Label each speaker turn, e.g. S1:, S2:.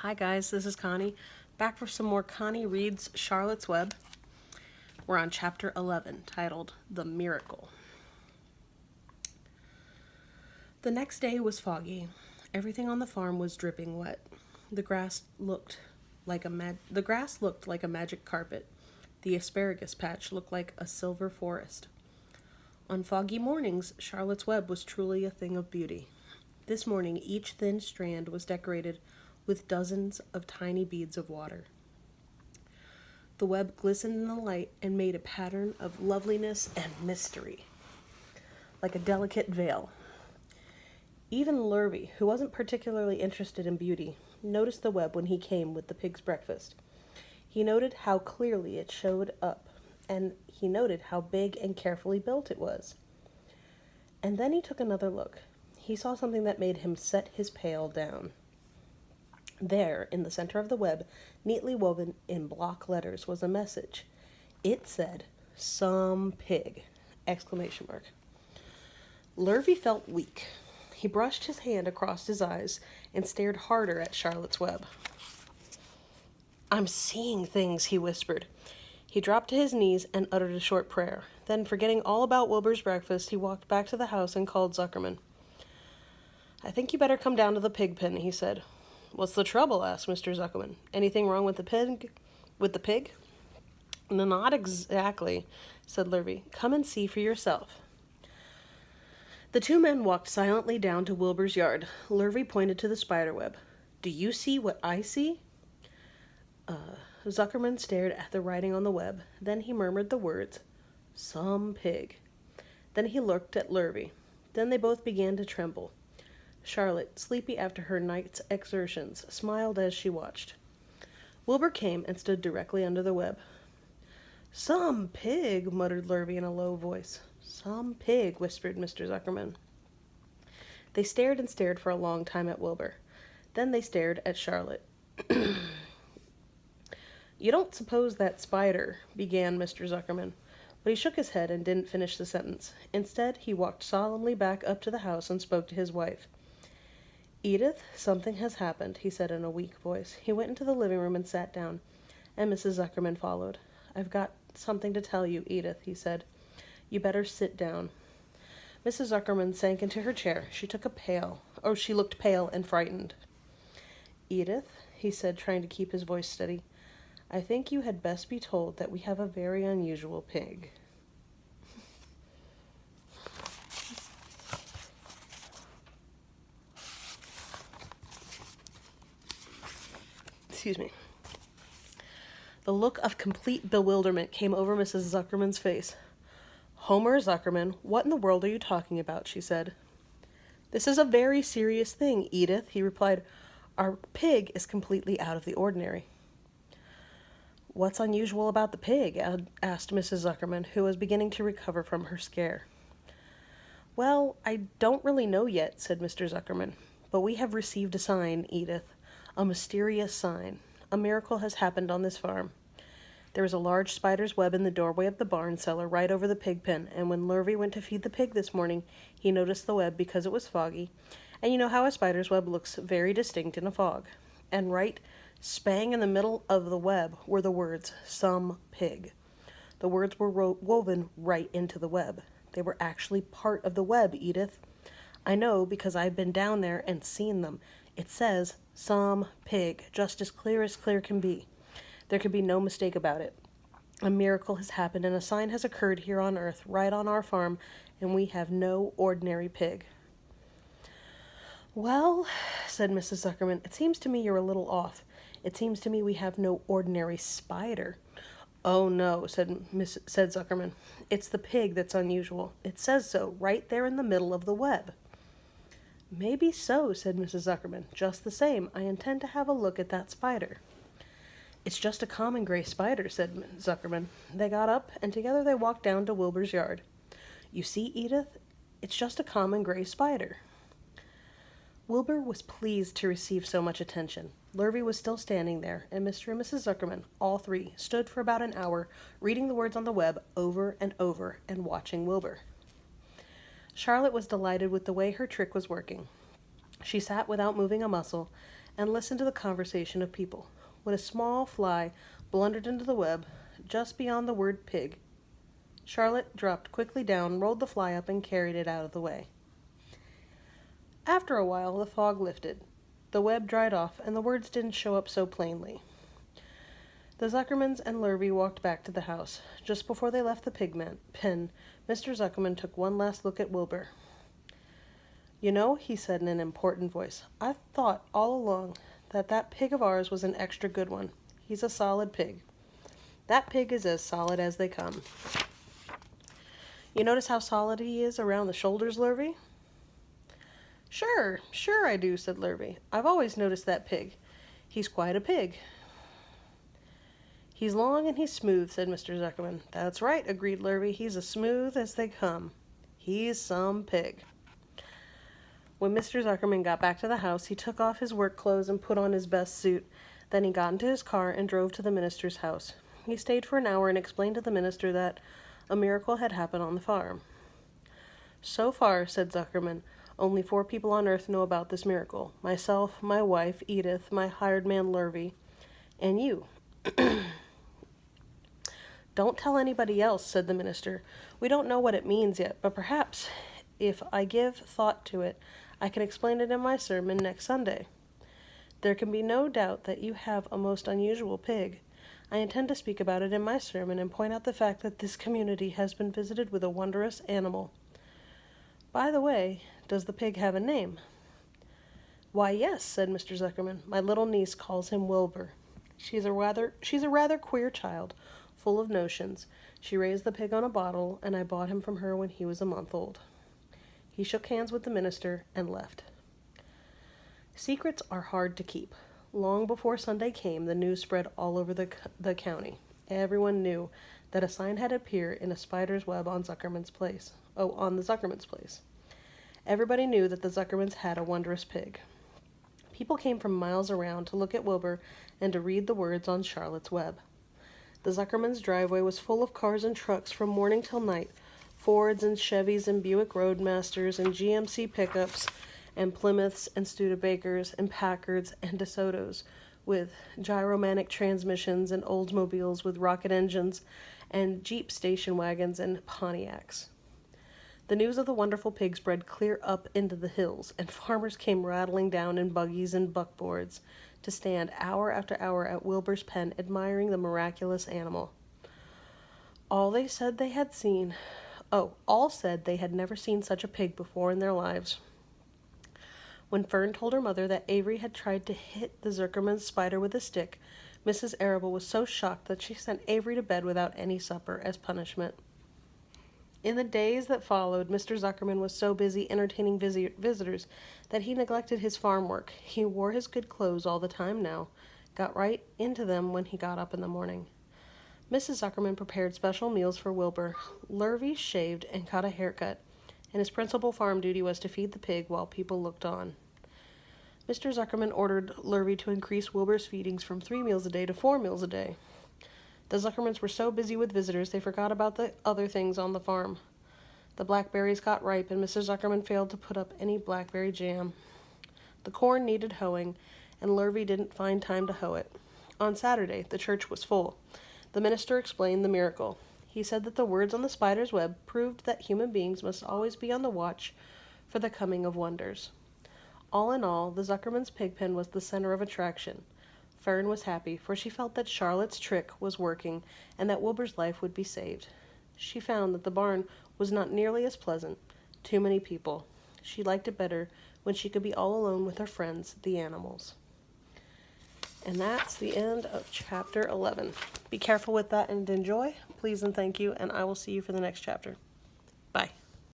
S1: Hi guys, this is Connie, back for some more Connie Reads Charlotte's Web. We're on chapter 11, titled The Miracle. The next day was foggy. Everything on the farm was dripping wet. The grass looked like a magic carpet. The asparagus patch looked like a silver forest. On foggy mornings, Charlotte's Web was truly a thing of beauty. This morning, each thin strand was decorated with dozens of tiny beads of water. The web glistened in the light and made a pattern of loveliness and mystery, like a delicate veil. Even Lurvy, who wasn't particularly interested in beauty, noticed the web when he came with the pig's breakfast. He noted how clearly it showed up, and he noted how big and carefully built it was. And then he took another look. He saw something that made him set his pail down. There, in the center of the web, neatly woven in block letters, was a message. It said, "Some pig!" Exclamation mark. Lurvy felt weak. He brushed his hand across his eyes and stared harder at Charlotte's Web. "I'm seeing things," he whispered. He dropped to his knees and uttered a short prayer. Then, forgetting all about Wilbur's breakfast, he walked back to the house and called Zuckerman. "I think you better come down to the pig pen," he said. "What's the trouble?" asked Mr. Zuckerman. "Anything wrong with the pig?" "No, not exactly," said Lurvy. "Come and see for yourself." The two men walked silently down to Wilbur's yard. Lurvy pointed to the spider web. "Do you see what I see?" Zuckerman stared at the writing on the web. Then he murmured the words, "Some pig." Then he looked at Lurvy. Then they both began to tremble. Charlotte, sleepy after her night's exertions, smiled as she watched. Wilbur came and stood directly under the web. "Some pig," muttered Lurvy in a low voice. "Some pig," whispered Mr. Zuckerman. They stared and stared for a long time at Wilbur. Then they stared at Charlotte. "You don't suppose that spider," began Mr. Zuckerman, but he shook his head and didn't finish the sentence. Instead, he walked solemnly back up to the house and spoke to his wife. "Edith, something has happened," he said in a weak voice. He went into the living room and sat down, and Mrs. Zuckerman followed. "I've got something to tell you, Edith," he said. "You better sit down." Mrs. Zuckerman sank into her chair. She looked pale and frightened. "Edith," he said, trying to keep his voice steady, "I think you had best be told that we have a very unusual pig." Excuse me. The look of complete bewilderment came over Mrs. Zuckerman's face. "Homer Zuckerman, what in the world are you talking about?" she said. "This is a very serious thing, Edith," he replied. "Our pig is completely out of the ordinary." "What's unusual about the pig?" asked Mrs. Zuckerman, who was beginning to recover from her scare. "Well, I don't really know yet," said Mr. Zuckerman. "But we have received a sign, Edith. A mysterious sign. A miracle has happened on this farm." There was a large spider's web in the doorway of the barn cellar right over the pig pen, and when Lurvy went to feed the pig this morning, he noticed the web because it was foggy. And you know how a spider's web looks very distinct in a fog. And right spang in the middle of the web were the words, "Some pig." The words were woven right into the web. They were actually part of the web, Edith. I know because I've been down there and seen them. It says, "Some pig," just as clear can be. There can be no mistake about it. A miracle has happened and a sign has occurred here on Earth, right on our farm, and we have no ordinary pig. "Well," said Mrs. Zuckerman, "it seems to me you're a little off. It seems to me we have no ordinary spider." "Oh, no," said Zuckerman. "It's the pig that's unusual. It says so, right there in the middle of the web." "Maybe so," said Mrs. Zuckerman. "Just the same, I intend to have a look at that spider." "It's just a common gray spider," said Zuckerman. They got up, and together they walked down to Wilbur's yard. "You see, Edith, it's just a common gray spider." Wilbur was pleased to receive so much attention. Lurvy was still standing there, and Mr. and Mrs. Zuckerman, all three, stood for about an hour, reading the words on the web over and over and watching Wilbur. Charlotte was delighted with the way her trick was working. She sat without moving a muscle, and listened to the conversation of people, when a small fly blundered into the web just beyond the word pig. Charlotte dropped quickly down, rolled the fly up, and carried it out of the way. After a while, the fog lifted. The web dried off, and the words didn't show up so plainly. The Zuckermans and Lurvy walked back to the house. Just before they left the pig pen, Mr. Zuckerman took one last look at Wilbur. "You know," he said in an important voice, "I've thought all along that pig of ours was an extra good one. He's a solid pig. That pig is as solid as they come. You notice how solid he is around the shoulders, Lurvy?" Sure I do," said Lurvy. "I've always noticed that pig. He's quite a pig." "He's long and he's smooth," said Mr. Zuckerman. "That's right," agreed Lurvy. "He's as smooth as they come. He's some pig." When Mr. Zuckerman got back to the house, he took off his work clothes and put on his best suit. Then he got into his car and drove to the minister's house. He stayed for an hour and explained to the minister that a miracle had happened on the farm. "So far," said Zuckerman, "only 4 people on earth know about this miracle. Myself, my wife, Edith, my hired man, Lurvy, and you." "Don't tell anybody else," said the minister. "We don't know what it means yet, but perhaps, if I give thought to it, I can explain it in my sermon next Sunday. There can be no doubt that you have a most unusual pig. I intend to speak about it in my sermon and point out the fact that this community has been visited with a wondrous animal. By the way, does the pig have a name?" "Why, yes," said Mr. Zuckerman. "My little niece calls him Wilbur. She's a rather queer child, full of notions. She raised the pig on a bottle, and I bought him from her when he was a month old." He shook hands with the minister and left. Secrets are hard to keep. Long before Sunday came, the news spread all over the county. Everyone knew that a sign had appeared in a spider's web on the Zuckerman's place. Everybody knew that the Zuckermans had a wondrous pig. People came from miles around to look at Wilbur and to read the words on Charlotte's web. The Zuckermans' driveway was full of cars and trucks from morning till night, Fords and Chevys and Buick Roadmasters and GMC pickups and Plymouths and Studebakers and Packards and DeSotos with gyromatic transmissions and Oldsmobiles with rocket engines and Jeep station wagons and Pontiacs. The news of the wonderful pig spread clear up into the hills, and farmers came rattling down in buggies and buckboards to stand hour after hour at Wilbur's pen admiring the miraculous animal. All said they had never seen such a pig before in their lives. When Fern told her mother that Avery had tried to hit the Zuckerman's spider with a stick, Mrs. Arable was so shocked that she sent Avery to bed without any supper as punishment. In the days that followed, Mr. Zuckerman was so busy entertaining visitors that he neglected his farm work. He wore his good clothes all the time now, got right into them when he got up in the morning. Mrs. Zuckerman prepared special meals for Wilbur. Lurvy shaved and got a haircut, and his principal farm duty was to feed the pig while people looked on. Mr. Zuckerman ordered Lurvy to increase Wilbur's feedings from 3 meals a day to 4 meals a day. The Zuckermans were so busy with visitors they forgot about the other things on the farm. The blackberries got ripe, and Mr. Zuckerman failed to put up any blackberry jam. The corn needed hoeing, and Lurvy didn't find time to hoe it. On Saturday, the church was full. The minister explained the miracle. He said that the words on the spider's web proved that human beings must always be on the watch for the coming of wonders. All in all, the Zuckerman's pig pen was the center of attraction. Fern was happy, for she felt that Charlotte's trick was working and that Wilbur's life would be saved. She found that the barn was not nearly as pleasant. Too many people. She liked it better when she could be all alone with her friends, the animals. And that's the end of chapter 11. Be careful with that and enjoy. Please and thank you, and I will see you for the next chapter. Bye.